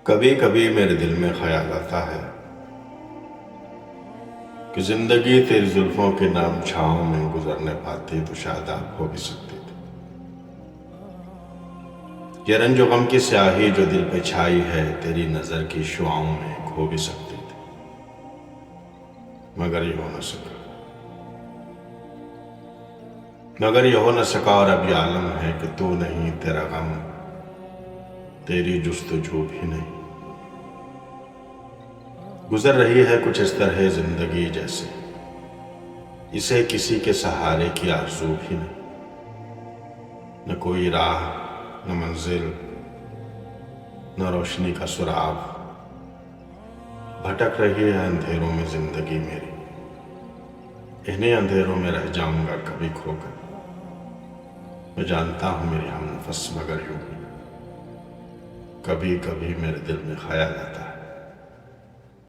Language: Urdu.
کبھی کبھی میرے دل میں خیال آتا ہے کہ زندگی تیری زلفوں کے نام چھاؤں میں گزرنے پاتی تو شاید آپ ہو بھی سکتی تھی۔ یہ رنج و غم کی سیاہی جو دل پہ چھائی ہے تیری نظر کی شعاؤں میں کھو بھی سکتی تھی، مگر یہ ہو نہ سکا۔ مگر یہ ہو نہ سکا اور اب یہ عالم ہے کہ تو نہیں، تیرا غم، تیری جستجو بھی نہیں۔ گزر رہی ہے کچھ اس طرح زندگی جیسے اسے کسی کے سہارے کی آرزو بھی نہیں، نہ کوئی راہ، نہ منزل، نہ روشنی کا سراغ۔ بھٹک رہی ہے اندھیروں میں زندگی میری، انہیں اندھیروں میں رہ جاؤں گا کبھی کھو کر۔ میں جانتا ہوں میری ہم نفس، مگر یوں ہی کبھی کبھی میرے دل میں خیال آتا ہے۔